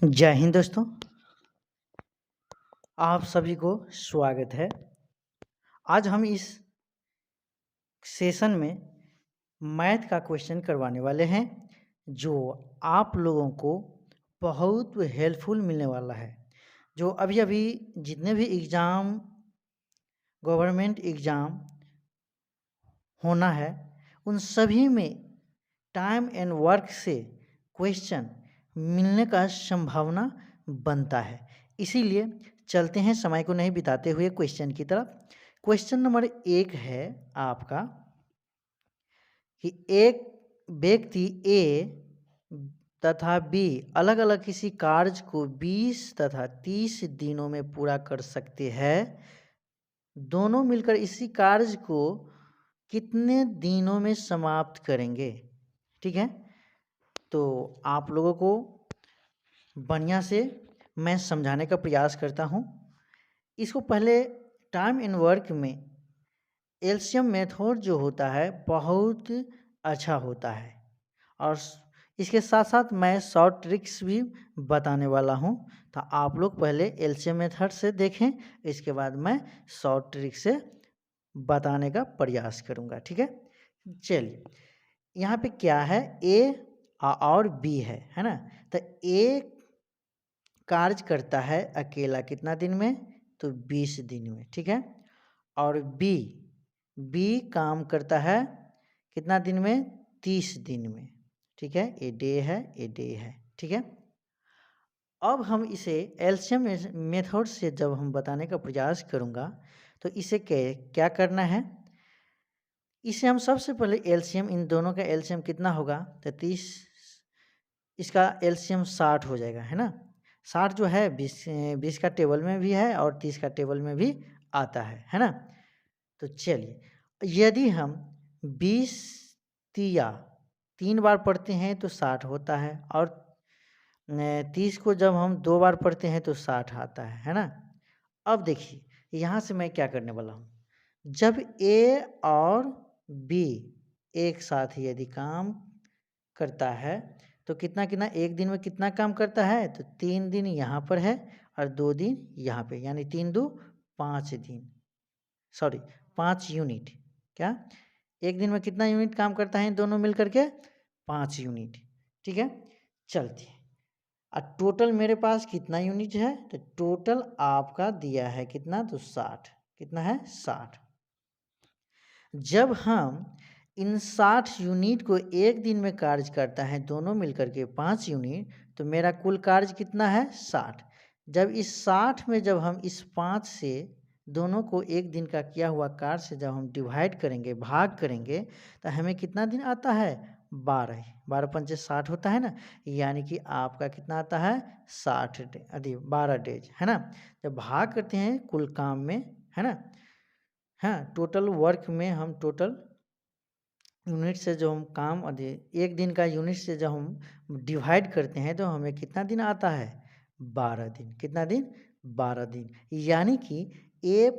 जय हिंद दोस्तों, आप सभी को स्वागत है। आज हम इस सेशन में मैथ का क्वेश्चन करवाने वाले हैं जो आप लोगों को बहुत हेल्पफुल मिलने वाला है। जो अभी जितने भी एग्ज़ाम गवर्नमेंट एग्ज़ाम होना है उन सभी में टाइम एंड वर्क से क्वेश्चन मिलने का संभावना बनता है। इसीलिए चलते हैं समय को नहीं बिताते हुए क्वेश्चन की तरफ। क्वेश्चन नंबर 1 है आपका कि एक व्यक्ति ए तथा बी अलग अलग किसी कार्य को 20 तथा 30 दिनों में पूरा कर सकते हैं। दोनों मिलकर इसी कार्य को कितने दिनों में समाप्त करेंगे? ठीक है, तो आप लोगों को बढ़िया से मैं समझाने का प्रयास करता हूँ। इसको पहले टाइम एंड वर्क में एलसीएम मेथड जो होता है बहुत अच्छा होता है और इसके साथ साथ मैं शॉर्ट ट्रिक्स भी बताने वाला हूँ। तो आप लोग पहले एलसीएम मेथड से देखें, इसके बाद मैं शॉर्ट ट्रिक से बताने का प्रयास करूँगा। ठीक है, चलिए यहाँ पे क्या है, ए और बी है ना। तो ए कार्य करता है अकेला कितना दिन में, तो 20 दिन में। ठीक है, और बी काम करता है कितना दिन में, 30 दिन में। ठीक है, ए डे है। ठीक है, अब हम इसे एलसीएम मेथड से जब हम बताने का प्रयास करूँगा तो इसे क्या करना है, इसे हम सबसे पहले एलसीएम, इन दोनों का एलसीएम कितना होगा, तो 30, इसका एलसीएम 60 हो जाएगा, है ना। 60 जो है 20 का टेबल में भी है और 30 का टेबल में भी आता है ना। तो चलिए, यदि हम 20 तिया 3 बार पढ़ते हैं तो 60 होता है और 30 को जब हम 2 बार पढ़ते हैं तो 60 आता है ना। अब देखिए यहाँ से मैं क्या करने वाला हूँ, जब ए और बी एक साथ यदि काम करता है तो कितना कितना एक दिन में कितना काम करता है, तो 3 दिन यहाँ पर है और 2 दिन यहाँ पे, यानी 3 दो 5 दिन, सॉरी 5 यूनिट। क्या एक दिन में कितना यूनिट काम करता है दोनों मिलकर के, 5 यूनिट। ठीक है, चलती है। और टोटल मेरे पास कितना यूनिट है, तो टोटल आपका दिया है कितना, तो 60। कितना है, 60। जब हम इन 60 यूनिट को एक दिन में कार्य करता है दोनों मिलकर के 5 यूनिट, तो मेरा कुल कार्य कितना है, 60। जब इस 60 में जब हम इस 5 से दोनों को एक दिन का किया हुआ कार्य से जब हम डिवाइड करेंगे, भाग करेंगे, तो हमें कितना दिन आता है, 12। 12 पंचे 60 होता है ना, यानी कि आपका कितना आता है, 60 डे 12 डेज, है ना। जब भाग करते हैं कुल काम में, है ना, हाँ, टोटल वर्क में हम टोटल यूनिट से जो हम काम एक दिन का यूनिट से जब हम डिवाइड करते हैं तो हमें कितना दिन आता है, 12 दिन। कितना दिन, 12 दिन। यानी कि ए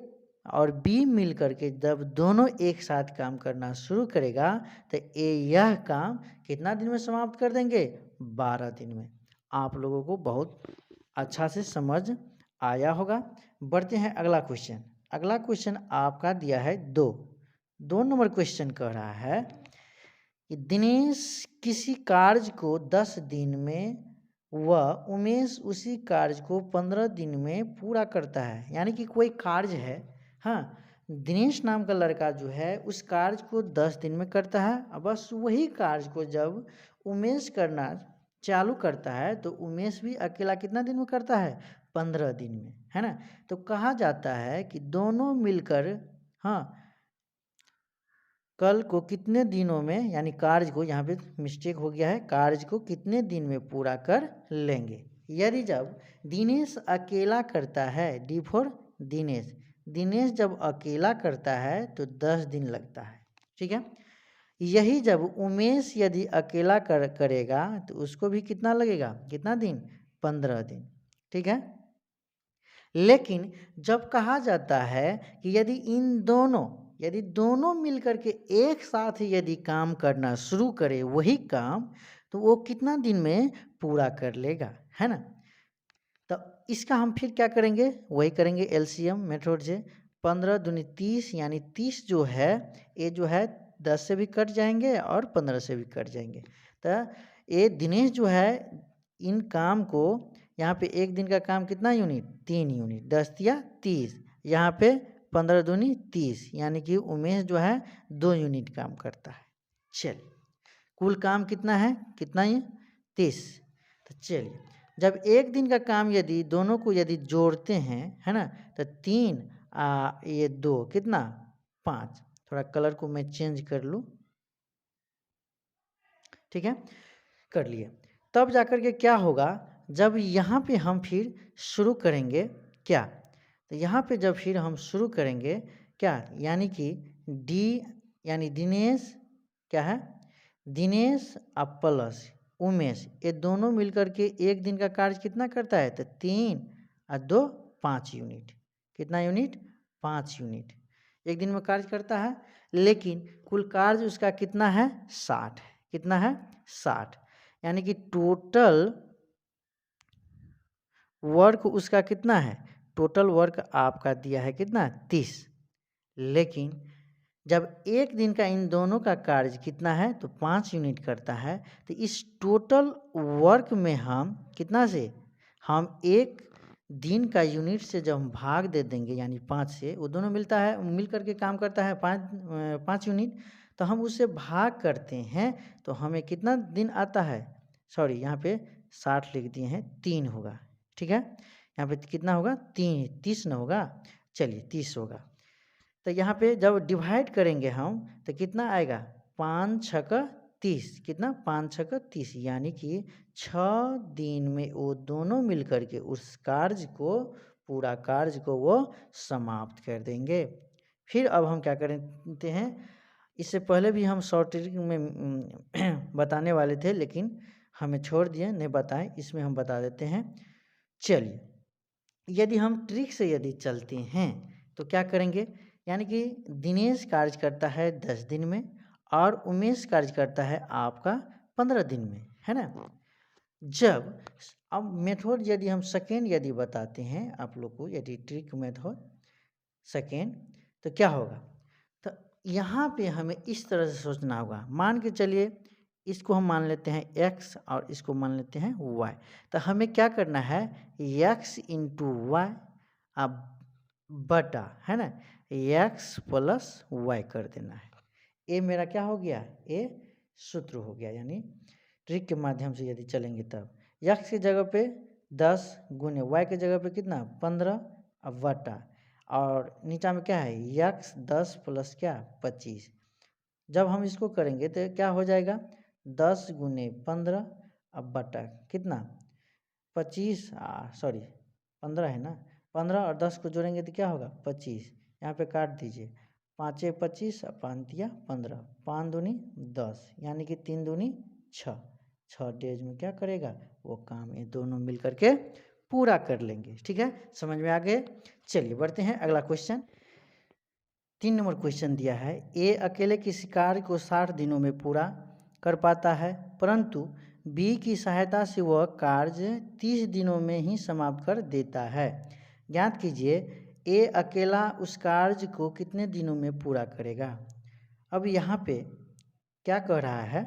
और बी मिल करके जब दोनों एक साथ काम करना शुरू करेगा तो ए यह काम कितना दिन में समाप्त कर देंगे, 12 दिन में। आप लोगों को बहुत अच्छा से समझ आया होगा। बढ़ते हैं अगला क्वेश्चन। अगला क्वेश्चन आपका दिया है 2 नंबर क्वेश्चन कह रहा है कि दिनेश किसी कार्य को 10 दिन में व उमेश उसी कार्य को 15 दिन में पूरा करता है। यानी कि कोई कार्य है, हाँ, दिनेश नाम का लड़का जो है उस कार्य को 10 दिन में करता है और बस वही कार्य को जब उमेश करना चालू करता है तो उमेश भी अकेला कितना दिन में करता है, 15 दिन में, है ना। तो कहा जाता है कि दोनों मिलकर, हाँ, कल को कितने दिनों में, यानी कार्य को, यहाँ पे मिस्टेक हो गया है, कार्य को कितने दिन में पूरा कर लेंगे। यदि जब दिनेश अकेला करता है, डी फॉर दिनेश, दिनेश जब अकेला करता है तो 10 दिन लगता है। ठीक है, यही जब उमेश यदि अकेला करेगा तो उसको भी कितना लगेगा, कितना दिन, 15 दिन। ठीक है, लेकिन जब कहा जाता है कि यदि दोनों मिलकर के एक साथ यदि काम करना शुरू करे वही काम, तो वो कितना दिन में पूरा कर लेगा, है ना। तो इसका हम फिर क्या करेंगे, वही करेंगे एलसीएम मेथड से। 15 दूनी 30 यानी 30 जो है ये जो है 10 से भी कट जाएंगे और 15 से भी कट जाएंगे। तो ये दिनेश जो है इन काम को यहाँ पे एक दिन का काम कितना यूनिट, 3 यूनिट, 10 या 30, यहाँ पे 15 दूनी 30 यानी कि उमेश जो है 2 यूनिट काम करता है। चलिए कुल काम कितना है, कितना ही 30। तो चलिए जब एक दिन का काम यदि दोनों को यदि जोड़ते हैं है ना, तो 3 ये 2 कितना 5। थोड़ा कलर को मैं चेंज कर लूँ, ठीक है, कर लिए। तब जाकर के क्या होगा, जब यहाँ पे हम फिर शुरू करेंगे क्या, तो यहाँ पे जब फिर हम शुरू करेंगे क्या, यानी कि डी यानी दिनेश क्या है, दिनेश और प्लस उमेश, ये दोनों मिलकर के एक दिन का कार्य कितना करता है, तो 3 और 2 5 यूनिट। कितना यूनिट, 5 यूनिट एक दिन में कार्य करता है। लेकिन कुल कार्य उसका कितना है, 60 है। कितना है, 60, यानी कि टोटल वर्क उसका कितना है, टोटल वर्क आपका दिया है कितना 30। लेकिन जब एक दिन का इन दोनों का कार्य कितना है, तो 5 यूनिट करता है, तो इस टोटल वर्क में हम कितना से, हम एक दिन का यूनिट से जब हम भाग दे देंगे यानी 5 से, वो दोनों मिलता है मिल करके काम करता है 5 यूनिट, तो हम उससे भाग करते हैं तो हमें कितना दिन आता है, सॉरी यहाँ पे 60 लिख दिए हैं, 3 होगा, ठीक है, यहाँ पे कितना होगा 3, 30 न होगा, चलिए 30 होगा। तो यहाँ पे जब डिवाइड करेंगे हम तो कितना आएगा, 5 छक 30, कितना 5 छक 30, यानी कि 6 दिन में वो दोनों मिलकर के उस कार्य को, पूरा कार्य को वो समाप्त कर देंगे। फिर अब हम क्या करते हैं, इससे पहले भी हम शॉर्ट ट्रिक में बताने वाले थे लेकिन हमें छोड़ दिए, नहीं बताएं, इसमें हम बता देते हैं। चलिए यदि हम ट्रिक से यदि चलते हैं तो क्या करेंगे, यानी कि दिनेश कार्य करता है 10 दिन में और उमेश कार्य करता है आपका 15 दिन में, है ना। जब अब मेथड यदि हम सेकेंड यदि बताते हैं आप लोग को, यदि ट्रिक मेथड सेकेंड, तो क्या होगा, तो यहाँ पे हमें इस तरह से सोचना होगा। मान के चलिए इसको हम मान लेते हैं x और इसको मान लेते हैं y, तो हमें क्या करना है, x इंटू वाई अब बटा, है ना, x प्लस वाई कर देना है। ये मेरा क्या हो गया, ये सूत्र हो गया। यानी ट्रिक के माध्यम से यदि चलेंगे तब x की जगह पे 10 गुने y की जगह पे कितना 15 अब बटा, और नीचा में क्या है x 10 प्लस क्या 25। जब हम इसको करेंगे तो क्या हो जाएगा, 10 गुने 15 अब बटा कितना 25, सॉरी 15 है ना, 15 और 10 को जोड़ेंगे तो क्या होगा 25, यहाँ पे काट दीजिए, 5 25 और 5 दिया 15, 5 दूनी 10 यानी कि 3 दूनी 6, 6 डेज में क्या करेगा वो काम, ये दोनों मिल करके पूरा कर लेंगे। ठीक है, समझ में आ गए। चलिए बढ़ते हैं अगला क्वेश्चन। 3 नंबर क्वेश्चन दिया है, ए अकेले किसी कार्य को 60 दिनों में पूरा कर पाता है परंतु बी की सहायता से वह कार्य 30 दिनों में ही समाप्त कर देता है। ज्ञात कीजिए ए अकेला उस कार्य को कितने दिनों में पूरा करेगा। अब यहाँ पे क्या कह रहा है,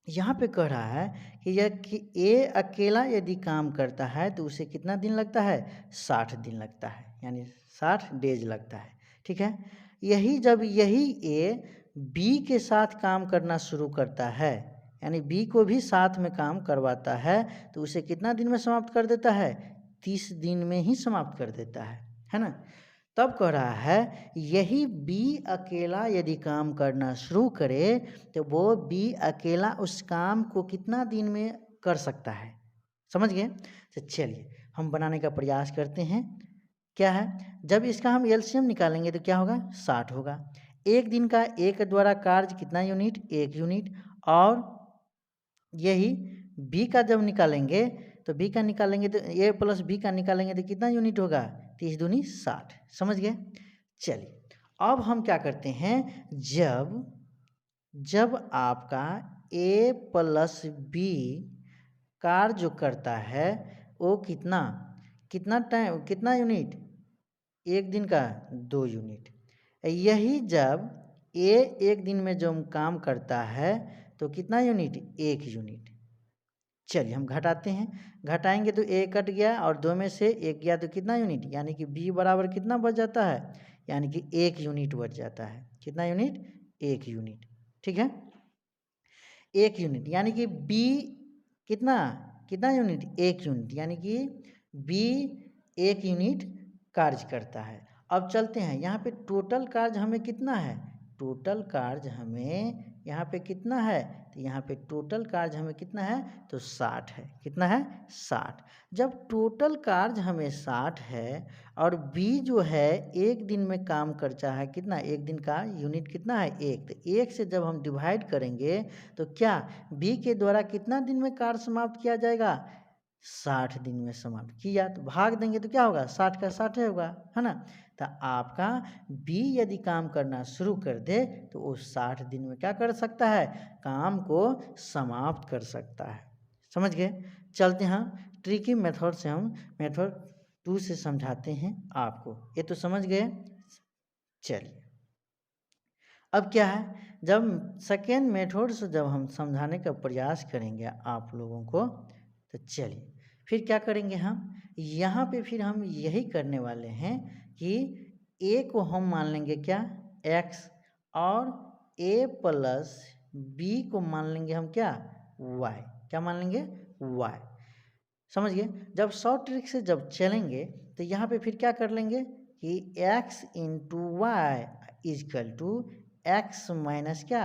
यहाँ पे कह रहा है कि यह कि ए अकेला यदि काम करता है तो उसे कितना दिन लगता है, 60 दिन लगता है, यानी 60 डेज लगता है। ठीक है, यही जब यही ए बी के साथ काम करना शुरू करता है, यानी बी को भी साथ में काम करवाता है, तो उसे कितना दिन में समाप्त कर देता है, 30 दिन में ही समाप्त कर देता है ना। तब कह रहा है यही बी अकेला यदि काम करना शुरू करे तो वो बी अकेला उस काम को कितना दिन में कर सकता है। समझ गए। तो चलिए हम बनाने का प्रयास करते हैं। क्या है, जब इसका हम एलसीएम निकालेंगे तो क्या होगा 60 होगा। एक दिन का एक द्वारा कार्य कितना यूनिट, 1 यूनिट, और यही बी का जब निकालेंगे तो बी का निकालेंगे तो ए प्लस बी का निकालेंगे तो कितना यूनिट होगा, 30 दूनी 60। समझ गए। चलिए अब हम क्या करते हैं, जब आपका ए प्लस बी कार्य जो करता है वो कितना कितना टाइम कितना यूनिट, एक दिन का 2 यूनिट। यही जब ए एक दिन में जो काम करता है तो कितना यूनिट, 1 यूनिट। चलिए हम घटाते हैं, घटाएंगे तो ए कट गया और 2 में से 1 गया तो कितना यूनिट, यानी कि बी बराबर कितना बच जाता है, यानी कि 1 यूनिट बच जाता है। कितना यूनिट, 1 यूनिट। ठीक है, 1 यूनिट यानी कि बी कितना कितना यूनिट, 1 यूनिट, यानी कि बी 1 यूनिट कार्य करता है। अब चलते हैं यहाँ पे टोटल कार्य हमें कितना है, टोटल कार्य हमें यहाँ पे कितना है, तो यहाँ पे टोटल कार्य हमें कितना है, तो 60 है। कितना है, 60। जब टोटल कार्य हमें 60 है और बी जो है एक दिन में काम करता है कितना, एक दिन का यूनिट कितना है, 1, तो 1 से जब हम डिवाइड करेंगे तो क्या बी के द्वारा कितना दिन में कार्य समाप्त किया जाएगा, 60 दिन में समाप्त किया। तो भाग देंगे तो क्या होगा, 60 का 60 होगा, है ना। तो आपका बी यदि काम करना शुरू कर दे तो वो 60 दिन में क्या कर सकता है, काम को समाप्त कर सकता है। समझ गए। चलते हैं ट्रिकी मेथड से, हम मेथड 2 से समझाते हैं आपको। ये तो समझ गए। चलिए अब क्या है, जब सेकेंड मेथड से जब हम समझाने का प्रयास करेंगे आप लोगों को, तो चलिए फिर क्या करेंगे, हम यहाँ पे फिर हम यही करने वाले हैं कि ए को हम मान लेंगे क्या, x, और a प्लस बी को मान लेंगे हम क्या, y। क्या मान लेंगे, y। समझ गए। जब शॉर्ट ट्रिक से जब चलेंगे तो यहाँ पे फिर क्या कर लेंगे कि x into Y equal to X minus क्या,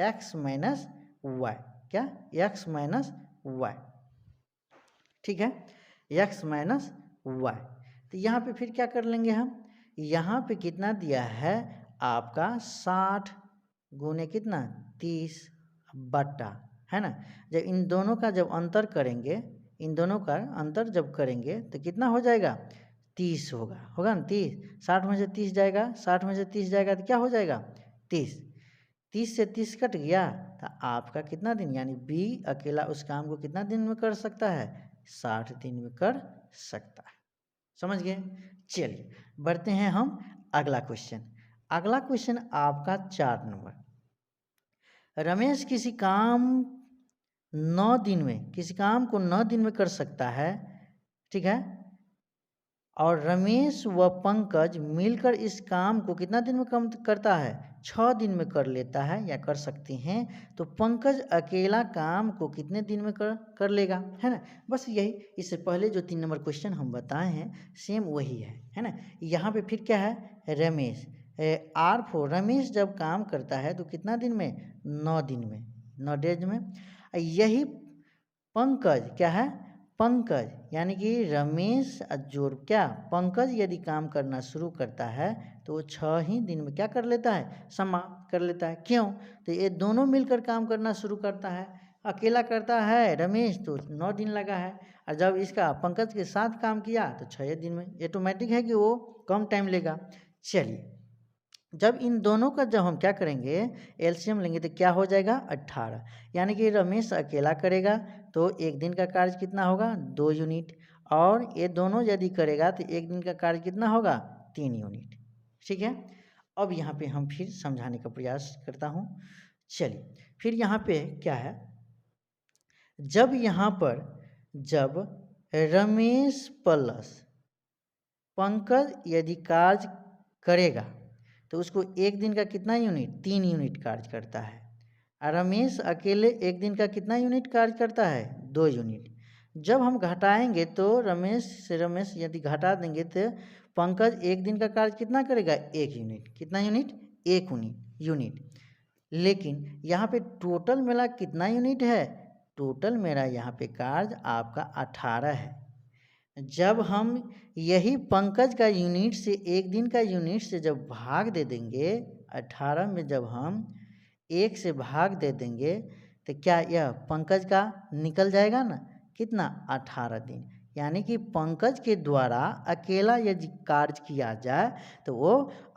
x माइनस वाई। क्या, x माइनस वाई। ठीक है, x माइनस वाई। तो यहाँ पे फिर क्या कर लेंगे हम, यहाँ पे कितना दिया है आपका 60 गुने कितना 30 बट्टा, है ना। जब इन दोनों का जब अंतर करेंगे, इन दोनों का अंतर जब करेंगे तो कितना हो जाएगा, 30 होगा, होगा ना 30। 60 में से 30 जाएगा, 60 में से 30 जाएगा तो क्या हो जाएगा 30। 30 से 30 कट गया तो आपका कितना दिन, यानी बी अकेला उस काम को कितना दिन में कर सकता है, 60 दिन में कर सकता है। समझ गए। चलिए बढ़ते हैं हम अगला क्वेश्चन। अगला क्वेश्चन आपका 4 नंबर। रमेश किसी काम 9 दिन में, किसी काम को 9 दिन में कर सकता है, ठीक है, और रमेश व पंकज मिलकर इस काम को कितना दिन में कम करता है, 6 दिन में कर लेता है या कर सकते हैं। तो पंकज अकेला काम को कितने दिन में कर लेगा, है ना। बस यही, इससे पहले जो 3 नंबर क्वेश्चन हम बताए हैं सेम वही है ना। यहाँ पे फिर क्या है, रमेश R4, रमेश जब काम करता है तो कितना दिन में, 9 दिन में, 9 डेज में। यही पंकज क्या है, पंकज यानी कि रमेश जोड़ क्या, पंकज यदि काम करना शुरू करता है तो वो 6 ही दिन में क्या कर लेता है, समाप्त कर लेता है। क्यों, तो ये दोनों मिलकर काम करना शुरू करता है। अकेला करता है रमेश तो 9 दिन लगा है, और जब इसका पंकज के साथ काम किया तो 6 दिन में, ऑटोमेटिक है कि वो कम टाइम लेगा। चलिए जब इन दोनों का जब हम क्या करेंगे, एलसीएम लेंगे तो क्या हो जाएगा 18, यानी कि रमेश अकेला करेगा तो एक दिन का कार्य कितना होगा, 2 यूनिट, और ये दोनों यदि करेगा तो एक दिन का कार्य कितना होगा, 3 यूनिट। ठीक है, अब यहाँ पे हम फिर समझाने का प्रयास करता हूँ। चलिए फिर यहाँ पे क्या है, जब यहाँ पर जब रमेश प्लस पंकज यदि कार्य करेगा तो उसको एक दिन का कितना यूनिट, 3 यूनिट कार्य करता है। और रमेश अकेले एक दिन का कितना यूनिट कार्य करता है, 2 यूनिट। जब हम घटाएंगे तो रमेश से रमेश यदि घटा देंगे तो पंकज एक दिन का कार्य कितना करेगा, 1 यूनिट। कितना यूनिट, 1 यूनिट। लेकिन यहाँ पे टोटल मेरा कितना यूनिट है, टोटल मेरा यहाँ पे कार्य आपका 18 है। जब हम यही पंकज का यूनिट से एक दिन का यूनिट से जब भाग दे देंगे, 18 में जब हम 1 से भाग दे देंगे तो क्या यह पंकज का निकल जाएगा ना, कितना 18 दिन। यानी कि पंकज के द्वारा अकेला यदि कार्य किया जाए तो वो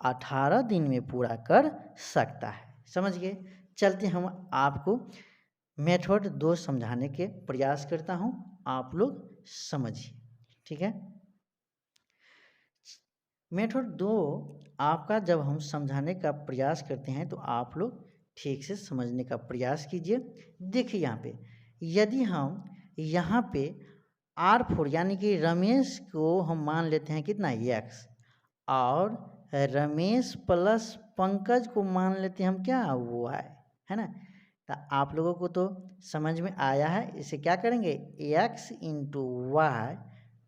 18 दिन में पूरा कर सकता है। समझ गए। चलते हम आपको मेथड 2 समझाने के प्रयास करता हूँ आप लोग समझिए, ठीक है। मेथड 2 आपका जब हम समझाने का प्रयास करते हैं तो आप लोग ठीक से समझने का प्रयास कीजिए। देखिए यहाँ पे यदि हम यहाँ पे R4 यानी कि रमेश को हम मान लेते हैं कितना x, और रमेश प्लस पंकज को मान लेते हैं हम क्या y, है ना। तो आप लोगों को तो समझ में आया है। इसे क्या करेंगे x इंटू वाई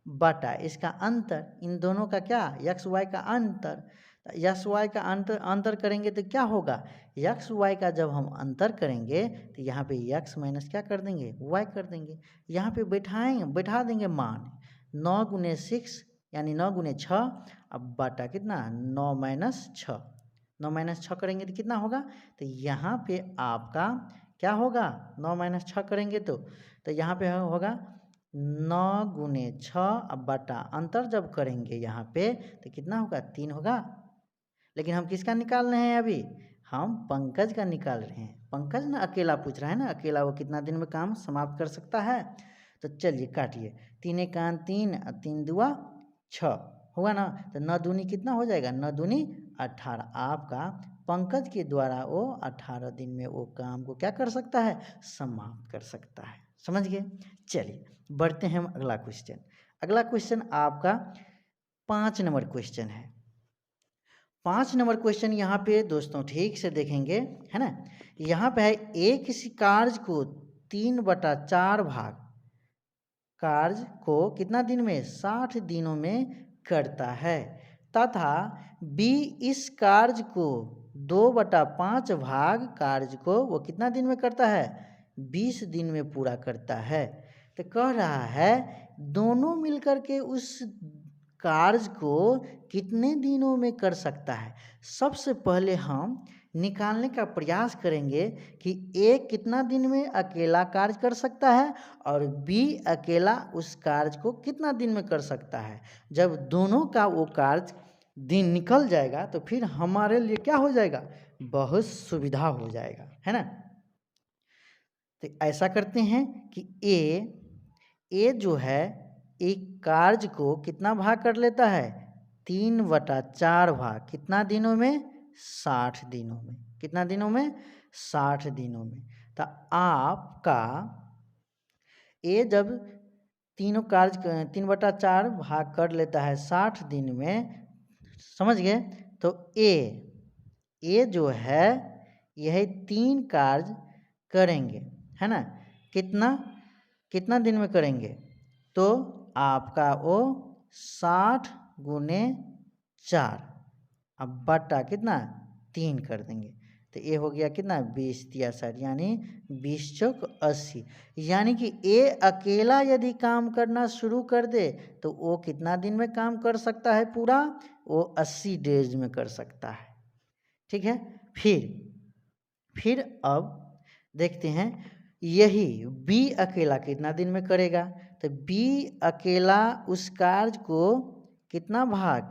बटा इसका अंतर, इन दोनों का क्या एक्स वाई का अंतर। एक्स वाई का अंतर करेंगे तो क्या होगा, एक्स वाई का जब हम अंतर करेंगे तो यहाँ पे एक्स माइनस क्या कर देंगे वाई कर देंगे। यहाँ पे बैठा देंगे मान 9 गुने 6 यानी 9 गुने 6, अब बटा कितना 9 माइनस 6, 9 माइनस 6 करेंगे तो कितना होगा, तो यहाँ पे आपका क्या होगा 9 माइनस 6 करेंगे तो यहाँ पे होगा 9 गुने 6, अब बटा अंतर जब करेंगे यहाँ पे तो कितना होगा 3 होगा। लेकिन हम किसका निकाल रहे हैं, अभी हम पंकज का निकाल रहे हैं। पंकज ना अकेला पूछ रहा है ना, अकेला वो कितना दिन में काम समाप्त कर सकता है। तो चलिए काटिए, 3 एकान 3, 3 दुआ 6 होगा ना, तो 9 दूनी कितना हो जाएगा 9 दूनी 18। आपका पंकज के द्वारा वो 18 दिन में वो काम को क्या कर सकता है समाप्त कर सकता है। समझ गए। चलिए बढ़ते हैं हम अगला क्वेश्चन। अगला क्वेश्चन आपका 5 नंबर क्वेश्चन है। 5 नंबर क्वेश्चन यहाँ पे दोस्तों ठीक से देखेंगे, है ना। यहाँ पे है एक किसी कार्य को 3/4 भाग कार्य को कितना दिन में 60 दिनों में करता है, तथा बी इस कार्य को 2/5 भाग कार्य को वो कितना दिन में करता है 20 दिन में पूरा करता है। तो कह रहा है दोनों मिलकर के उस कार्य को कितने दिनों में कर सकता है। सबसे पहले हम निकालने का प्रयास करेंगे कि ए कितना दिन में अकेला कार्य कर सकता है और बी अकेला उस कार्य को कितना दिन में कर सकता है। जब दोनों का वो कार्य दिन निकल जाएगा तो फिर हमारे लिए क्या हो जाएगा, बहुत सुविधा हो जाएगा, है ना। तो ऐसा करते हैं कि ए जो है एक कार्य को कितना भाग कर लेता है 3/4 भाग, कितना दिनों में 60 दिनों में। कितना दिनों में 60 दिनों में। तो आपका ए जब तीनों कार्य 3/4 भाग कर लेता है 60 दिन में, समझ गए। तो ए जो है यह 3 कार्य करेंगे, है ना। कितना दिन में करेंगे, तो आपका वो 60 गुने 4, अब बटा कितना 3 कर देंगे। तो ये हो गया कितना 20 या 60 यानी 20 चौक 80। यानी कि ए अकेला यदि काम करना शुरू कर दे तो वो कितना दिन में काम कर सकता है पूरा, वो 80 डेज में कर सकता है, ठीक है। फिर अब देखते हैं यही बी अकेला कितना दिन में करेगा। तो बी अकेला उस कार्य को कितना भाग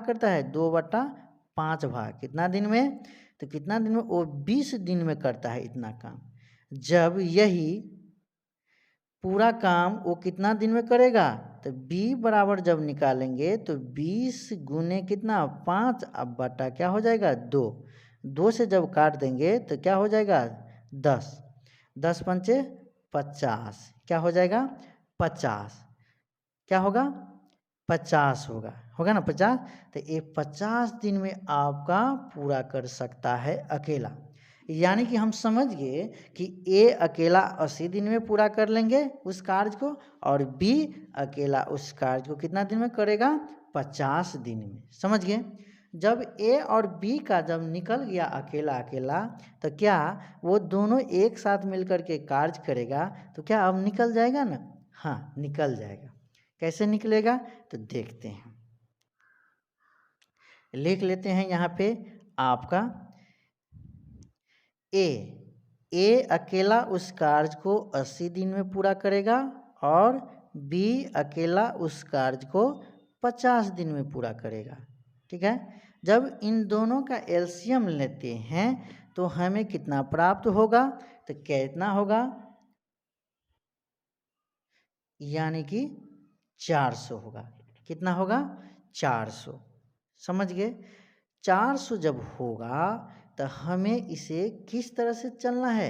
करता है 2/5 भाग, कितना दिन में, तो कितना दिन में वो 20 दिन में करता है इतना काम। जब यही पूरा काम वो कितना दिन में करेगा, तो b बराबर जब निकालेंगे तो 20 गुने कितना 5, अब बटा क्या हो जाएगा 2 से जब काट देंगे तो क्या हो जाएगा 10 पंचे 50, क्या हो जाएगा 50, क्या होगा 50 होगा ना 50। तो ये 50 दिन में आपका पूरा कर सकता है अकेला। यानी कि हम समझ गए कि ए अकेला 80 दिन में पूरा कर लेंगे उस कार्य को, और बी अकेला उस कार्य को कितना दिन में करेगा 50 दिन में। समझ गए। जब ए और बी का जब निकल गया अकेला तो क्या वो दोनों एक साथ मिलकर के कार्य करेगा, तो क्या अब निकल जाएगा ना, हाँ निकल जाएगा। कैसे निकलेगा तो देखते हैं, लिख लेते हैं यहाँ पे आपका ए अकेला उस कार्य को 80 दिन में पूरा करेगा और बी अकेला उस कार्य को 50 दिन में पूरा करेगा, ठीक है। जब इन दोनों का एलसीएम लेते हैं तो हमें कितना प्राप्त होगा, तो कितना होगा यानी कि 400 होगा। कितना होगा? 400। समझ गए? 400 जब होगा तो हमें इसे किस तरह से चलना है,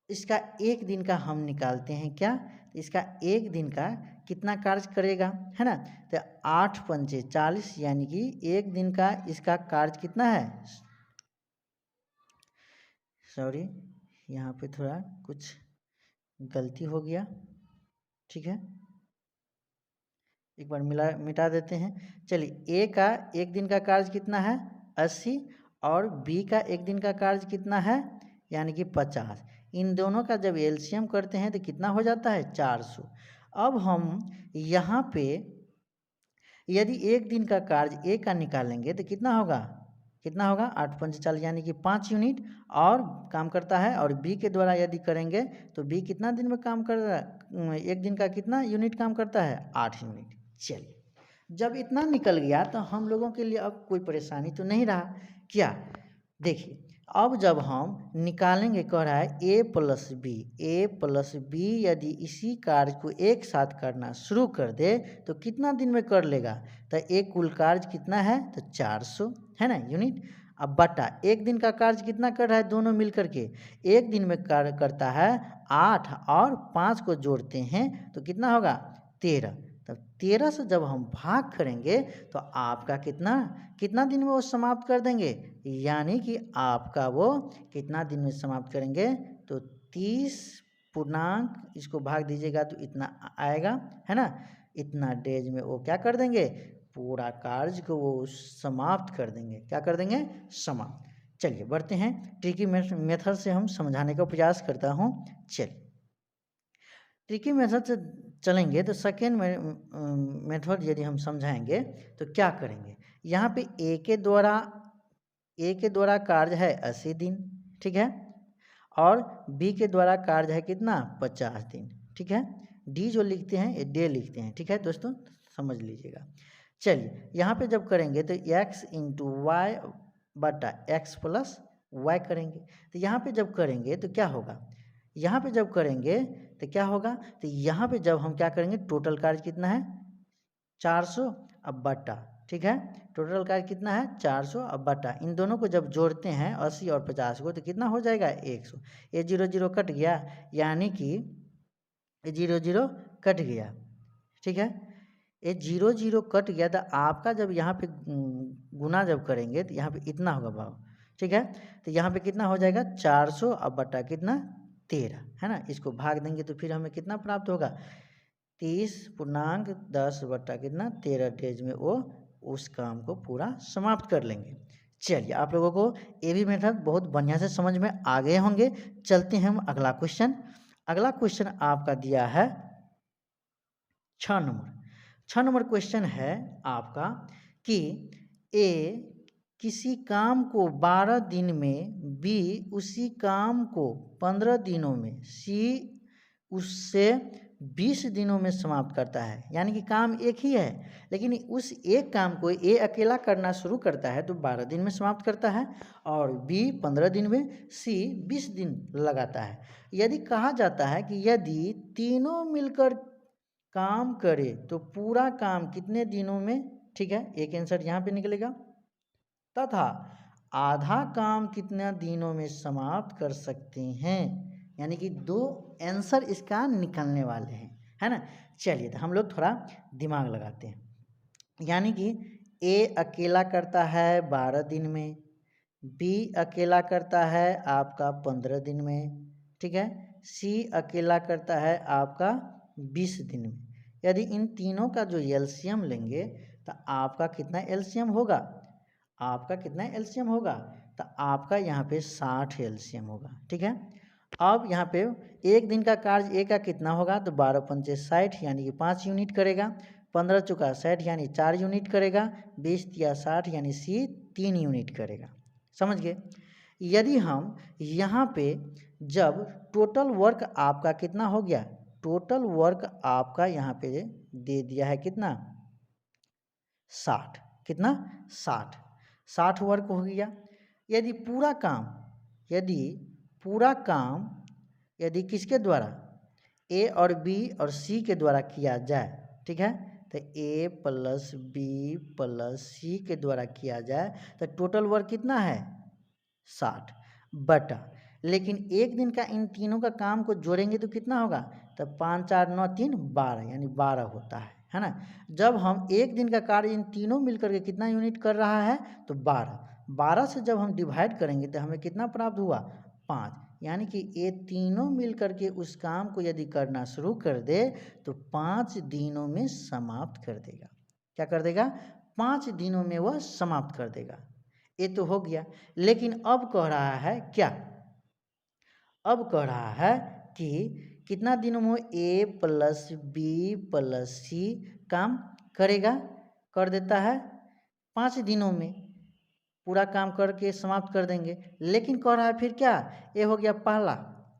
इसका एक दिन का हम निकालते हैं क्या, इसका एक दिन का कितना कार्य करेगा, है ना। तो 8 पंचे 40 यानी कि एक दिन का इसका कार्य कितना है, सॉरी यहाँ पे थोड़ा कुछ गलती हो गया, ठीक है, एक बार मिटा देते हैं। चलिए, ए का एक दिन का कार्य कितना है 80 और बी का एक दिन का कार्य कितना है यानी कि 50। इन दोनों का जब एलसीएम करते हैं तो कितना हो जाता है 400। अब हम यहाँ पे यदि एक दिन का कार्य ए का निकालेंगे तो कितना होगा, 8 पंच 40 यानी कि 5 यूनिट और काम करता है, और बी के द्वारा यदि करेंगे तो बी कितना दिन में काम कर रहा है, एक दिन का कितना यूनिट काम करता है 8 यूनिट। चलिए, जब इतना निकल गया तो हम लोगों के लिए अब कोई परेशानी तो नहीं रहा। क्या, देखिए अब जब हम निकालेंगे, कह रहा है ए प्लस बी यदि इसी कार्य को एक साथ करना शुरू कर दे तो कितना दिन में कर लेगा, तो एक कुल कार्य कितना है तो 400 है ना यूनिट। अब बटा एक दिन का कार्य कितना कर रहा है, दोनों मिलकर के एक दिन में कार्य करता है 8 और 5 को जोड़ते हैं तो कितना होगा 13। तब 13 से जब हम भाग करेंगे तो आपका कितना दिन में वो समाप्त कर देंगे, यानी कि आपका वो कितना दिन में समाप्त करेंगे तो 30 पूर्णांक इसको भाग दीजिएगा तो इतना आएगा, है ना। इतना डेज में वो क्या कर देंगे, पूरा कार्य को वो समाप्त कर देंगे। क्या कर देंगे, समाप्त। चलिए बढ़ते हैं, ट्रिकी मेथड से हम समझाने का प्रयास करता हूँ। चलिए, ट्रिकी मेथड से चलेंगे तो सेकेंड मेथड यदि हम समझाएंगे तो क्या करेंगे, यहाँ पे ए के द्वारा कार्य है 80 दिन, ठीक है, और बी के द्वारा कार्य है कितना 50 दिन, ठीक है। डी जो लिखते हैं ये डे लिखते हैं, ठीक है दोस्तों, समझ लीजिएगा। चलिए, यहाँ पे जब करेंगे तो x इंटू वाई बटा एक्स प्लस वाई करेंगे। तो यहाँ पे जब करेंगे तो क्या होगा, यहाँ पे जब करेंगे तो क्या होगा, तो यहाँ पे जब हम क्या करेंगे, टोटल कार्य कितना है 400 अब बटा, ठीक है, टोटल कार्य कितना है 400 अब बटा, इन दोनों को जब जोड़ते हैं 80 और 50 को तो कितना हो जाएगा 100। ये 0 0 कट गया, यानी कि ये 0 0 कट गया, ठीक है, ये 0 0 कट गया। तो आपका जब यहाँ पे गुना जब करेंगे तो यहाँ पे इतना होगा भाव, ठीक है। तो यहाँ पे कितना हो जाएगा 400 अब बटा कितना 13, है ना। इसको भाग देंगे तो फिर हमें कितना प्राप्त होगा 30 पूर्णांक 10 बटा कितना 13 डेज में वो उस काम को पूरा समाप्त कर लेंगे। चलिए, आप लोगों को ये भी मेथड बहुत बढ़िया से समझ में आ गए होंगे। चलते हैं हम अगला क्वेश्चन। अगला क्वेश्चन आपका दिया है 6 नंबर क्वेश्चन है आपका कि ए किसी काम को 12 दिन में, बी उसी काम को 15 दिनों में, सी उससे 20 दिनों में समाप्त करता है। यानी कि काम एक ही है, लेकिन उस एक काम को ए अकेला करना शुरू करता है तो 12 दिन में समाप्त करता है, और बी 15 दिन में, सी 20 दिन लगाता है। यदि कहा जाता है कि यदि तीनों मिलकर काम करे तो पूरा काम कितने दिनों में, ठीक है, एक आंसर यहाँ पे निकलेगा, तथा आधा काम कितने दिनों में समाप्त कर सकते हैं, यानी कि 2 आंसर इसका निकलने वाले हैं, है ना। चलिए, तो हम लोग थोड़ा दिमाग लगाते हैं, यानी कि ए अकेला करता है 12 दिन में, बी अकेला करता है आपका 15 दिन में, ठीक है, सी अकेला करता है आपका 20 दिन में। यदि इन तीनों का जो एलसीएम लेंगे तो आपका कितना एलसीएम होगा, तो आपका यहाँ पे 60 एलसीएम होगा, ठीक है। अब यहाँ पे एक दिन का कार्य ए का कितना होगा, तो 12 पंचे 60 यानी कि 5 यूनिट करेगा, 15 चुका 60 यानी 4 यूनिट करेगा, 20 तिया 60 यानी सी 3 यूनिट करेगा। समझ गए। यदि हम यहाँ पे जब टोटल वर्क आपका कितना हो गया, टोटल वर्क आपका यहाँ पे दे दिया है कितना 60, कितना 60 वर्क हो गया। यदि पूरा काम यदि किसके द्वारा, ए और बी और सी के द्वारा किया जाए, ठीक है, तो ए प्लस बी प्लस सी के द्वारा किया जाए तो टोटल वर्क कितना है 60 बटा, लेकिन एक दिन का इन तीनों का काम को जोड़ेंगे तो कितना होगा, तो 5 4 9 3 12 यानी 12 होता है ना। जब हम एक दिन का कार्य इन तीनों मिलकर के कितना यूनिट कर रहा है तो 12 से जब हम डिवाइड करेंगे तो हमें कितना प्राप्त हुआ 5, यानी कि ये तीनों मिलकर के उस काम को यदि करना शुरू कर दे तो 5 दिनों में समाप्त कर देगा। क्या कर देगा, 5 दिनों में वह समाप्त कर देगा। ये तो हो गया, लेकिन अब कह रहा है क्या, अब कह रहा है कि कितना दिनों में ए प्लस बी प्लस सी काम करेगा, कर देता है 5 दिनों में पूरा काम करके समाप्त कर देंगे। लेकिन कह रहा है फिर क्या, ये हो गया पहला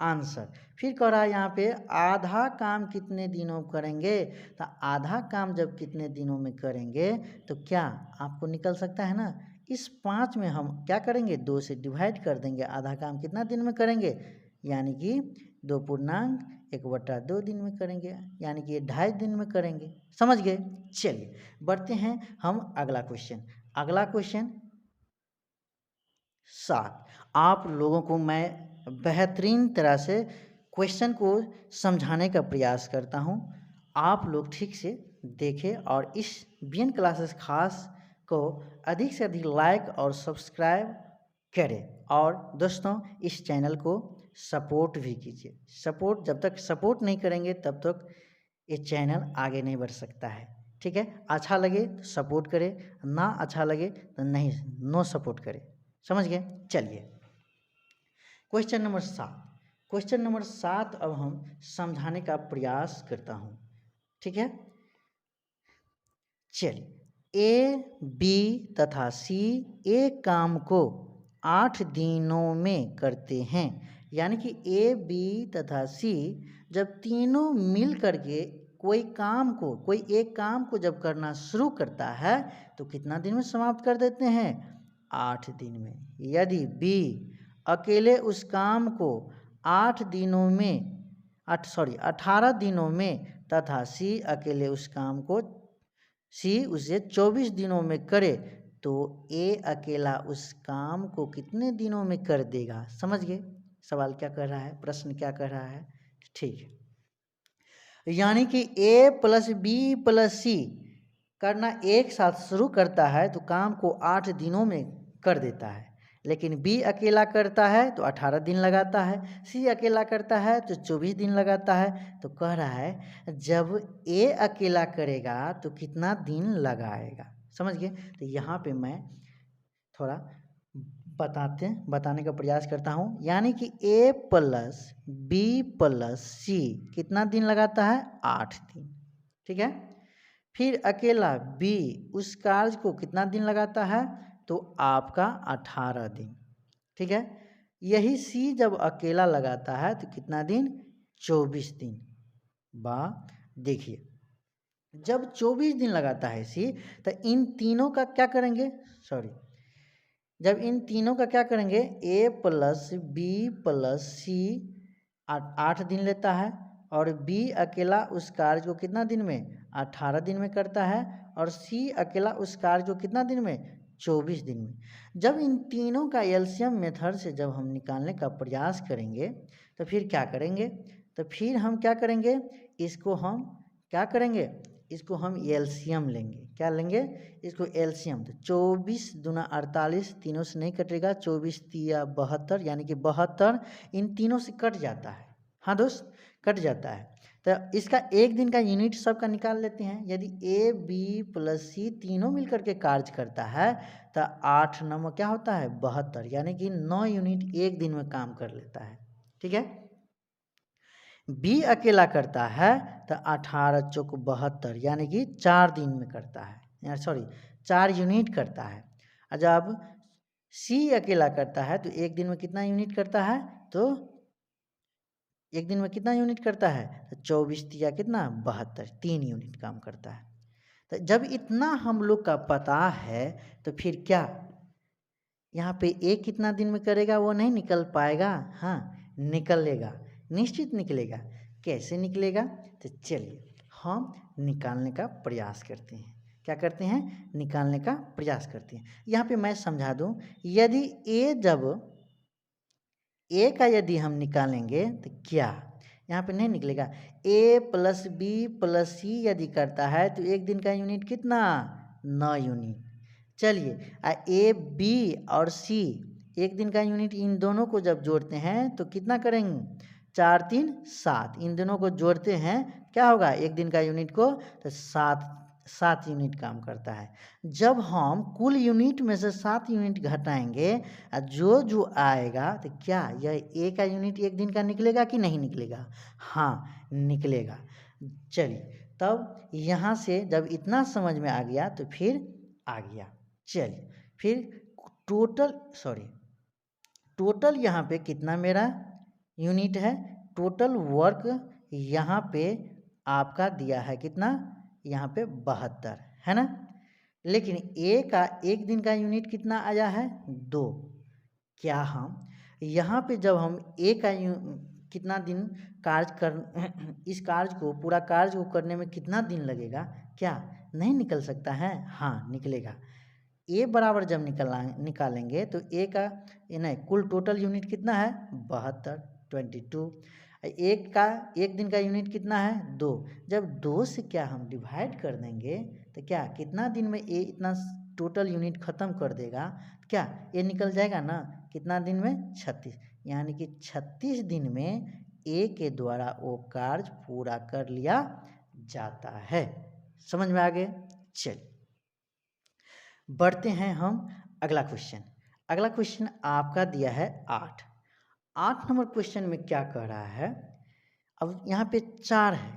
आंसर। फिर कह रहा है यहाँ पे आधा काम कितने दिनों करेंगे, तो आधा काम जब कितने दिनों में करेंगे तो क्या आपको निकल सकता है ना, इस 5 में हम क्या करेंगे 2 से डिवाइड कर देंगे, आधा काम कितना दिन में करेंगे, यानी कि 2.1/2 दिन में करेंगे, यानी कि 2.5 दिन में करेंगे। समझ गए। चलिए बढ़ते हैं हम अगला क्वेश्चन। अगला क्वेश्चन 7। आप लोगों को मैं बेहतरीन तरह से क्वेश्चन को समझाने का प्रयास करता हूं, आप लोग ठीक से देखें और इस बीएन क्लासेस खास को अधिक से अधिक लाइक और सब्सक्राइब करें, और दोस्तों इस चैनल को सपोर्ट भी कीजिए। सपोर्ट जब तक सपोर्ट नहीं करेंगे तब तक ये चैनल आगे नहीं बढ़ सकता है, ठीक है। अच्छा लगे तो सपोर्ट करें, ना अच्छा लगे तो नहीं, नो सपोर्ट करें। समझ गए। चलिए क्वेश्चन नंबर 7। क्वेश्चन नंबर 7 अब हम समझाने का प्रयास करता हूं, ठीक है। चलिए ए बी तथा सी एक काम को 8 दिनों में करते हैं, यानी कि ए बी तथा सी जब तीनों मिल करके कोई एक काम को जब करना शुरू करता है तो कितना दिन में समाप्त कर देते हैं, 8 दिन में। यदि बी अकेले उस काम को 18 दिनों में तथा सी अकेले उस काम को उसे 24 दिनों में करे तो ए अकेला उस काम को कितने दिनों में कर देगा। समझ गए सवाल क्या कर रहा है, प्रश्न क्या कर रहा है, ठीक है। यानी कि ए प्लस बी प्लस सी करना एक साथ शुरू करता है तो काम को 8 दिनों में कर देता है, लेकिन बी अकेला करता है तो 18 दिन लगाता है, सी अकेला करता है तो 24 दिन लगाता है। तो कह रहा है जब ए अकेला करेगा तो कितना दिन लगाएगा। समझ गए। तो यहाँ पे मैं थोड़ा बताने का प्रयास करता हूँ, यानी कि ए प्लस बी प्लस सी कितना दिन लगाता है, 8 दिन, ठीक है। फिर अकेला बी उस कार्य को कितना दिन लगाता है, तो आपका 18 दिन, ठीक है। यही सी जब अकेला लगाता है तो कितना दिन, 24 दिन। देखिए जब 24 दिन लगाता है सी तो इन तीनों का क्या करेंगे, जब इन तीनों का क्या करेंगे, ए प्लस बी प्लस सी 8 दिन लेता है और बी अकेला उस कार्य को कितना दिन में, 18 दिन में करता है, और सी अकेला उस कार्य को कितना दिन में, 24 दिन में। जब इन तीनों का एलसीएम मेथड से जब हम निकालने का प्रयास करेंगे तो फिर क्या करेंगे, तो फिर हम क्या करेंगे, इसको हम क्या करेंगे, इसको हम एलसीएम लेंगे। क्या लेंगे, इसको एलसीएम। तो 24 दूना 48 तीनों से नहीं कटेगा, 24 तिया 72 यानी कि 72 इन तीनों से कट जाता है। हाँ दोस्त कट जाता है। तो इसका एक दिन का यूनिट सबका निकाल लेते हैं। यदि ए बी प्लस सी तीनों मिलकर के कार्य करता है तो 8 9 क्या होता है, 72, यानी कि 9 यूनिट एक दिन में काम कर लेता है, ठीक है। बी अकेला करता है तो 18 चौक 72 यानी कि 4 दिन में करता है, 4 यूनिट करता है। और जब सी अकेला करता है तो एक दिन में कितना यूनिट करता है, तो एक दिन में कितना यूनिट करता है, तो 24 तिया कितना 72, 3 यूनिट काम करता है। तो जब इतना हम लोग का पता है तो फिर क्या यहाँ पे एक कितना दिन में करेगा वो नहीं निकल पाएगा, हाँ निकलेगा, निश्चित निकलेगा। कैसे निकलेगा? तो चलिए हम निकालने का प्रयास करते हैं। क्या करते हैं? निकालने का प्रयास करते हैं। यहाँ पे मैं समझा दूँ, यदि ए का यदि हम निकालेंगे तो क्या यहाँ पे नहीं निकलेगा। ए प्लस बी प्लस सी यदि करता है तो एक दिन का यूनिट कितना? 9 यूनिट। चलिए ए बी और सी एक दिन का यूनिट, इन दोनों को जब जोड़ते हैं तो कितना करेंगे? 4 3 7। इन दोनों को जोड़ते हैं क्या होगा? एक दिन का यूनिट को तो 7 यूनिट काम करता है। जब हम कुल यूनिट में से 7 यूनिट घटाएंगे जो आएगा तो क्या यह ए का यूनिट एक दिन का निकलेगा कि नहीं निकलेगा? हाँ टोटल चलिए तब यहाँ से जब इतना समझ में आ गया तो फिर आ गया। चलिए फिर टोटल यहाँ पे कितना मेरा यूनिट है? टोटल वर्क यहाँ पे आपका दिया है कितना? यहाँ पे 72 है ना। लेकिन ए का एक दिन का यूनिट कितना आया है? 2। क्या हम यहाँ पे जब हम ए का कितना दिन कार्य कर इस कार्य को पूरा कार्य को करने में कितना दिन लगेगा? क्या नहीं निकल सकता है? हाँ निकलेगा। ए बराबर जब निकालेंगे तो ए का नहीं कुल टोटल यूनिट कितना है? 72 22। एक का एक दिन का यूनिट कितना है? 2। जब 2 से क्या हम डिवाइड कर देंगे तो क्या कितना दिन में ए इतना टोटल यूनिट ख़त्म कर देगा? क्या ये निकल जाएगा ना? कितना दिन में? 36। यानी कि 36 दिन में ए के द्वारा वो कार्य पूरा कर लिया जाता है। समझ में आ गए? चलिए बढ़ते हैं हम अगला क्वेश्चन। अगला क्वेश्चन आपका दिया है 8 नंबर क्वेश्चन में क्या कह रहा है? अब यहाँ पे 4 है,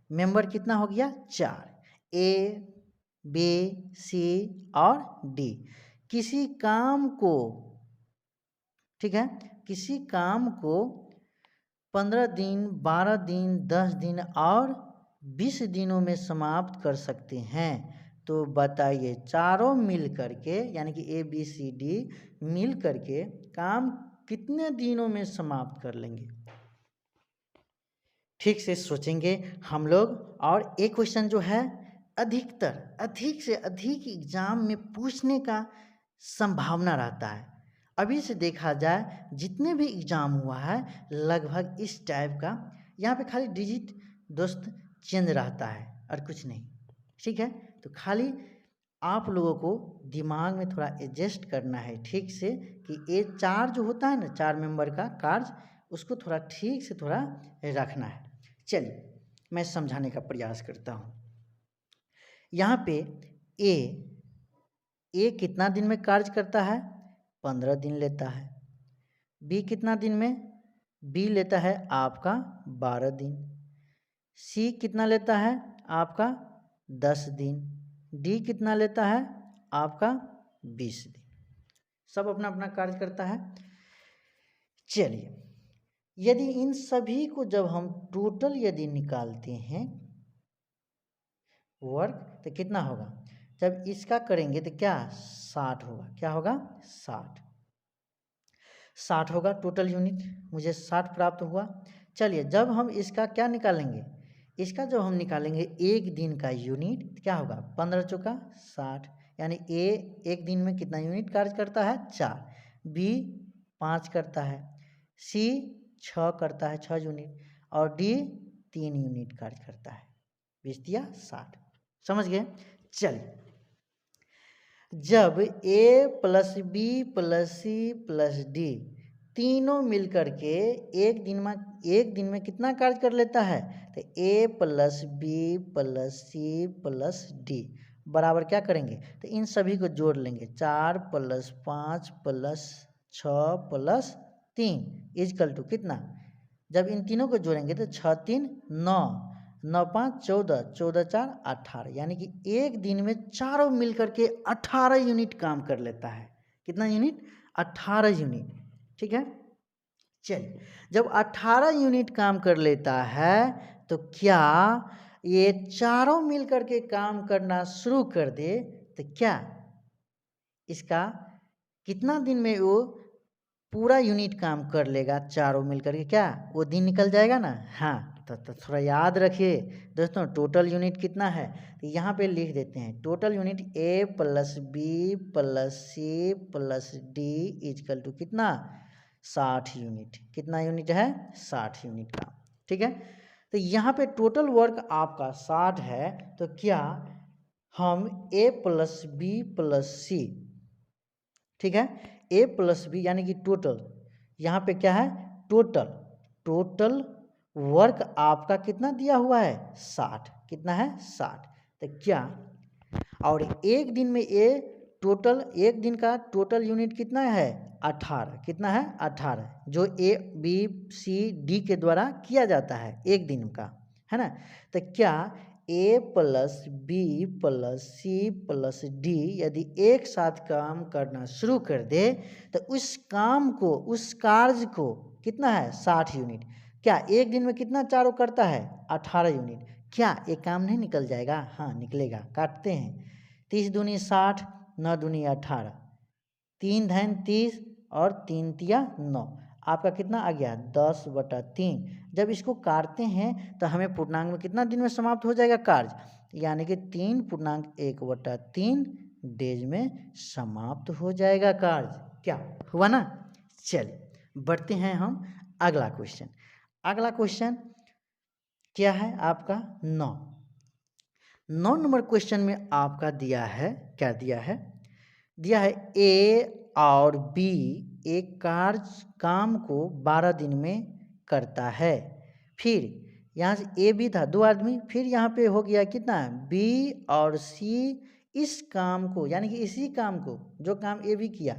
मेंबर कितना हो गया? 4। ए बी सी और डी किसी काम को, ठीक है, किसी काम को 15 दिन 12 दिन 10 दिन और 20 दिनों में समाप्त कर सकते हैं। तो बताइए चारों मिल करके यानी कि ए बी सी डी मिल करके काम कितने दिनों में समाप्त कर लेंगे? ठीक से सोचेंगे हम लोग। और एक क्वेश्चन जो है अधिक से अधिक एग्जाम में पूछने का संभावना रहता है। अभी से देखा जाए जितने भी एग्जाम हुआ है लगभग इस टाइप का, यहाँ पे खाली डिजिट दोस्त चेंज रहता है और कुछ नहीं। ठीक है, तो खाली आप लोगों को दिमाग में थोड़ा एडजस्ट करना है ठीक से कि ये 4 जो होता है ना 4 मेंबर का कार्य, उसको थोड़ा ठीक से थोड़ा रखना है। चलिए मैं समझाने का प्रयास करता हूँ। यहाँ पे ए कितना दिन में कार्य करता है? 15 दिन लेता है। बी कितना दिन में? बी लेता है आपका 12 दिन। सी कितना लेता है? आपका 10 दिन। डी कितना लेता है? आपका 20 दिन। सब अपना अपना कार्य करता है। चलिए यदि इन सभी को जब हम टोटल यदि निकालते हैं वर्क तो कितना होगा? जब इसका करेंगे तो क्या 60 होगा। क्या होगा? 60 होगा टोटल यूनिट। मुझे 60 प्राप्त हुआ। चलिए जब हम इसका क्या निकालेंगे, इसका जब हम निकालेंगे एक दिन का यूनिट क्या होगा? 15 चौका 60, यानी ए एक दिन में कितना यूनिट कार्य करता है? 4। बी 5 करता है। सी 6 करता है 6 यूनिट और डी 3 यूनिट कार्य करता है। 20 दिया 60। समझ गए? चलिए जब A plus B plus C plus D तीनों मिलकर के एक दिन में कितना कार्य कर लेता है? तो A plus B plus C plus D बराबर क्या करेंगे? तो इन सभी को जोड़ लेंगे। 4 + 5 + 6 + 3 इजकल टू कितना? जब इन तीनों को जोड़ेंगे तो 6 3 9 9 5 14 14 4 18, यानी कि एक दिन में चारों मिलकर के 18 यूनिट काम कर लेता है। कितना यूनिट? 18 यूनिट। ठीक है, चलिए जब 18 यूनिट काम कर लेता है तो क्या ये चारों मिलकर के काम करना शुरू कर दे तो क्या इसका कितना दिन में वो पूरा यूनिट काम कर लेगा? चारों मिलकर के क्या वो दिन निकल जाएगा ना? हाँ, तो थोड़ा याद रखिए दोस्तों, टोटल यूनिट कितना है, तो यहाँ पे लिख देते हैं total unit A plus B plus C plus D equal to कितना 60 यूनिट। कितना यूनिट है 60 यूनिट का। ठीक है, तो यहाँ पे टोटल वर्क आपका 60 है, तो क्या हम A प्लस बी प्लस सी, ठीक है, A प्लस बी यानी कि टोटल, यहाँ पे क्या है टोटल वर्क आपका कितना दिया हुआ है 60। कितना है 60। तो क्या, और एक दिन में ये टोटल, एक दिन का टोटल यूनिट कितना है 18। कितना है 18, जो A B C D के द्वारा किया जाता है एक दिन का, है ना। तो क्या A plus B plus C plus D यदि एक साथ काम करना शुरू कर दे तो उस काम को, उस कार्य को कितना है 60 यूनिट। क्या एक दिन में कितना चारों करता है 18 यूनिट। क्या एक काम नहीं निकल जाएगा, हाँ निकलेगा। काटते हैं, 30 दूनी 60, 9 दूनी 18, 3 धन 30 और 3 तिया 9, आपका कितना आ गया 10/3। जब इसको काटते हैं तो हमें पूर्णांक में कितना दिन में समाप्त हो जाएगा कार्य, यानी कि 3.1/3 डेज में समाप्त हो जाएगा कार्य। क्या हुआ ना। चलिए बढ़ते हैं हम अगला क्वेश्चन। अगला क्वेश्चन क्या है आपका 9 नंबर क्वेश्चन में आपका दिया है, क्या दिया है ए और बी एक कार्य काम को 12 दिन में करता है। फिर यहाँ से ए बी था 2 आदमी, फिर यहाँ पे हो गया कितना बी और सी इस काम को, यानी कि इसी काम को, जो काम ए बी किया,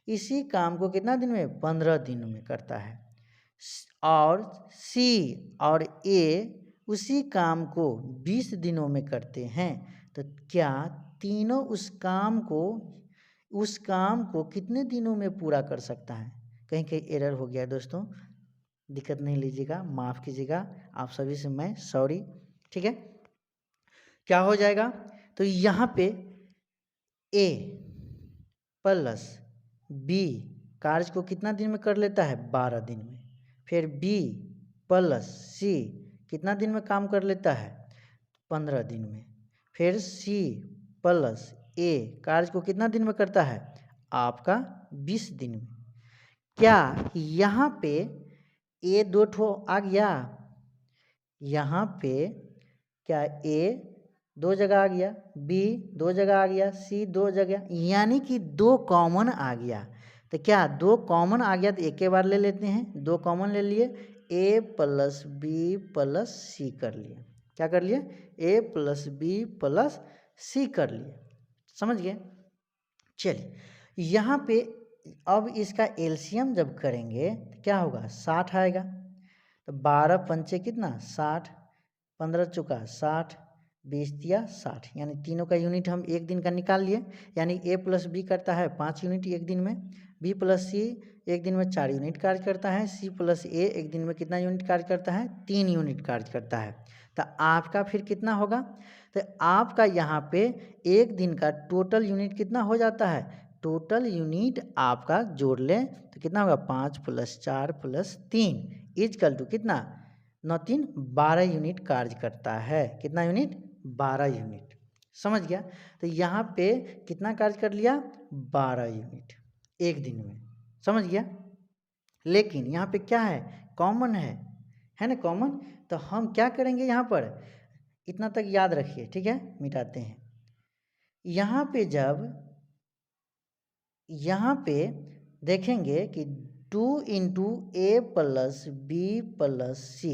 इसी काम को कितना दिन में 15 दिन में करता है। और सी और ए उसी काम को 20 दिनों में करते हैं। तो क्या तीनों उस काम को कितने दिनों में पूरा कर सकता है। कहीं कहीं एरर हो गया दोस्तों, दिक्कत नहीं लीजिएगा, माफ़ कीजिएगा, आप सभी से मैं सॉरी। ठीक है, क्या हो जाएगा, तो यहाँ पे ए प्लस बी कार्य को कितना दिन में कर लेता है 12 दिन में। फिर बी प्लस सी कितना दिन में काम कर लेता है 15 दिन में। फिर सी प्लस ए कार्य को कितना दिन में करता है आपका 20 दिन में। क्या यहाँ पे ए 2 ठो आ गया, यहाँ पे क्या ए 2 जगह आ गया, बी 2 जगह आ गया, सी 2 जगह, यानी कि 2 कॉमन आ गया। तो क्या 2 कॉमन आ गया तो एक के बार ले लेते हैं, 2 कॉमन ले लिए, ए प्लस बी प्लस सी कर लिए। क्या कर लिए, ए प्लस बी प्लस सी कर लिए। समझ गए। चलिए यहाँ पे अब इसका एलसीएम जब करेंगे तो क्या होगा 60 आएगा। तो 12 पंचे कितना 60, 15 चुका 60, 20 दिया 60, यानी तीनों का यूनिट हम एक दिन का निकाल लिए। यानी ए प्लस बी करता है 5 यूनिट एक दिन में, बी प्लस सी एक दिन में 4 यूनिट कार्य करता है, सी प्लस ए एक दिन में कितना यूनिट कार्य करता है 3 यूनिट कार्य करता है। तो आपका फिर कितना होगा, तो आपका यहाँ पे एक दिन का टोटल यूनिट कितना हो जाता है, टोटल यूनिट आपका जोड़ लें तो कितना होगा 5 + 4 + 3 इजकल टू कितना 9 3 12 यूनिट कार्य करता है। कितना यूनिट 12 यूनिट। समझ गया। तो यहाँ पे कितना कार्य कर लिया 12 यूनिट एक दिन में। समझ गया। लेकिन यहाँ पे क्या है कॉमन है ना कॉमन। तो हम क्या करेंगे यहाँ पर, इतना तक याद रखिए, ठीक है, मिटाते हैं। यहाँ पे जब यहाँ पे देखेंगे कि 2 × A + B + C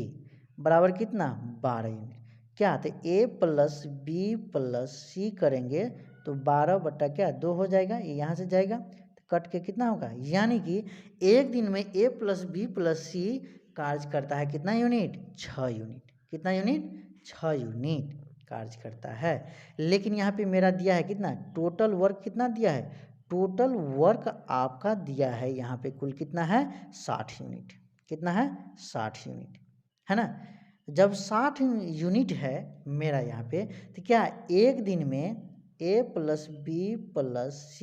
बराबर कितना 12 यूनिट। क्या तो A + B + C करेंगे तो 12 क्या 2 हो जाएगा, ये यहाँ से जाएगा तो कट के कितना होगा, यानी कि एक दिन में A + B + C कार्य करता है कितना यूनिट 6 यूनिट। कितना यूनिट 6 यूनिट कार्य करता है। लेकिन यहाँ पे मेरा दिया है कितना टोटल वर्क कितना दिया है, टोटल वर्क आपका दिया है यहाँ पे कुल कितना है 60 यूनिट। कितना है 60 यूनिट, है ना। जब 60 यूनिट है मेरा यहाँ पे, तो क्या एक दिन में A + B + C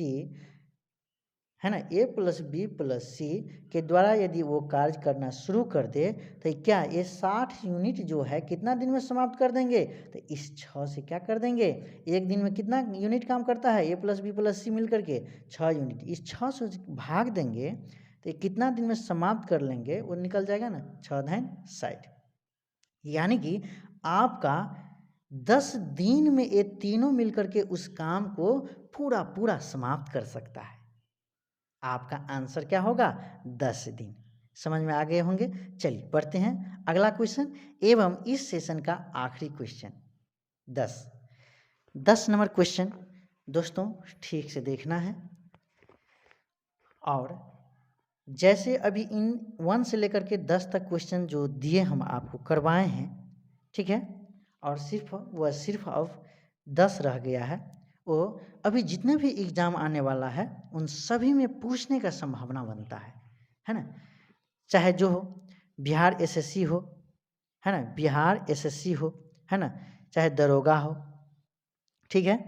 है ना, ए प्लस बी प्लस सी के द्वारा यदि वो कार्य करना शुरू कर दे तो क्या ये 60 यूनिट जो है कितना दिन में समाप्त कर देंगे? तो इस 6 से क्या कर देंगे, एक दिन में कितना यूनिट काम करता है ए प्लस बी प्लस सी मिल करके 6 यूनिट, इस 6 से भाग देंगे तो कितना दिन में समाप्त कर लेंगे, वो निकल जाएगा ना 6×60। यानी कि आपका 10 दिन में ये तीनों मिलकर के उस काम को पूरा समाप्त कर सकता है। आपका आंसर क्या होगा? 10 दिन। समझ में आ गए होंगे। चलिए पढ़ते हैं अगला क्वेश्चन एवं इस सेशन का आखिरी क्वेश्चन 10 नंबर क्वेश्चन। दोस्तों ठीक से देखना है और जैसे अभी इन 1 से लेकर के 10 तक क्वेश्चन जो दिए हम आपको करवाए हैं, ठीक है, और सिर्फ अब 10 रह गया है। वो अभी जितने भी एग्ज़ाम आने वाला है उन सभी में पूछने का संभावना बनता है ना, चाहे जो हो, बिहार एसएससी हो, है ना, बिहार एसएससी हो, है ना, चाहे दरोगा हो, ठीक है,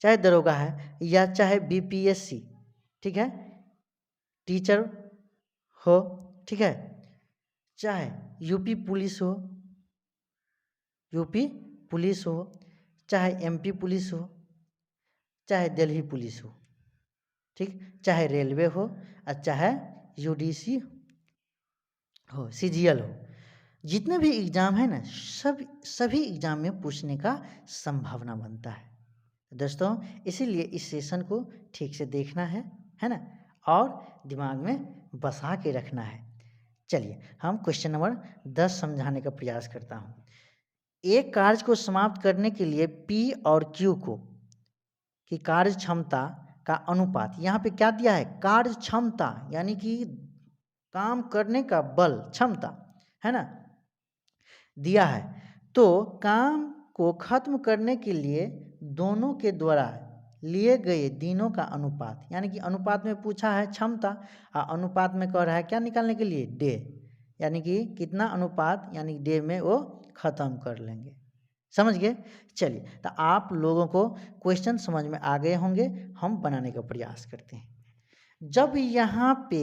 चाहे दरोगा है या चाहे बीपीएससी, ठीक है, टीचर हो, ठीक है, चाहे यूपी पुलिस हो, चाहे एमपी पुलिस हो, चाहे दिल्ली पुलिस हो, ठीक, चाहे रेलवे हो और चाहे यूडीसी हो, सीजीएल हो, जितने भी एग्ज़ाम है ना सभी एग्ज़ाम में पूछने का संभावना बनता है। दोस्तों इसीलिए इस सेशन को ठीक से देखना है ना, और दिमाग में बसा के रखना है। चलिए हम क्वेश्चन नंबर 10 समझाने का प्रयास करता हूँ। एक कार्य को समाप्त करने के लिए पी और क्यू को की कार्य क्षमता का अनुपात, यहाँ पे क्या दिया है? कार्य क्षमता, यानी कि काम करने का बल, क्षमता, है ना, दिया है। तो काम को खत्म करने के लिए दोनों के द्वारा लिए गए दिनों का अनुपात, यानी कि अनुपात में पूछा है क्षमता और अनुपात में कह रहा है क्या निकालने के लिए? डे, यानी कि कितना अनुपात, यानी डे में वो खत्म कर लेंगे। समझ गए? चलिए तो आप लोगों को क्वेश्चन समझ में आ गए होंगे, हम बनाने का प्रयास करते हैं। जब यहाँ पे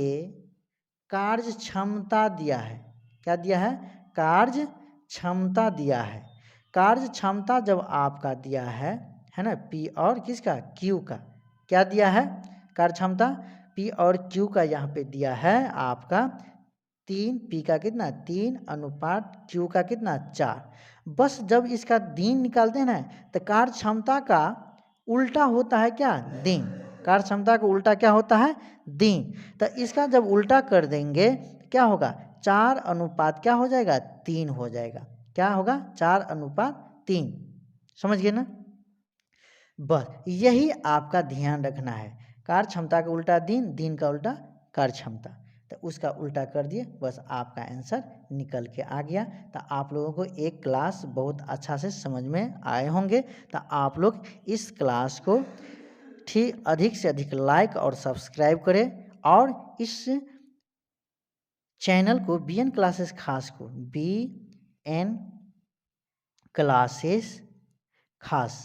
कार्य क्षमता दिया है, क्या दिया है? कार्य क्षमता दिया है। कार्य क्षमता जब आपका दिया है ना, पी और किसका? क्यू का। क्या दिया है? कार्य क्षमता पी और क्यू का यहाँ पे दिया है आपका 3, पी का कितना? 3 अनुपात क्यू का कितना? 4। बस जब इसका दिन निकालते हैं ना तो कार्य क्षमता का उल्टा होता है क्या? दिन। कार्य क्षमता का उल्टा क्या होता है? दिन। तो इसका जब उल्टा कर देंगे क्या होगा? 4 अनुपात क्या हो जाएगा? 3 हो जाएगा। क्या होगा? 4 अनुपात 3। समझ गए ना? बस यही आपका ध्यान रखना है। कार्य क्षमता का उल्टा दिन, दिन का उल्टा कार्य क्षमता, तो उसका उल्टा कर दिए, बस आपका आंसर निकल के आ गया। तो आप लोगों को एक क्लास बहुत अच्छा से समझ में आए होंगे। तो आप लोग इस क्लास को ठीक अधिक से अधिक लाइक और सब्सक्राइब करें और इस चैनल को बीएन क्लासेस खास को बीएन क्लासेस खास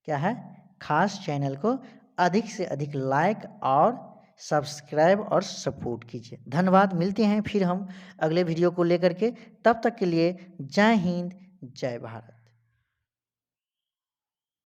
क्या है? खास चैनल को अधिक से अधिक लाइक और सब्सक्राइब और सपोर्ट कीजिए। धन्यवाद। मिलते हैं फिर हम अगले वीडियो को लेकर के। तब तक के लिए जय हिंद, जय भारत।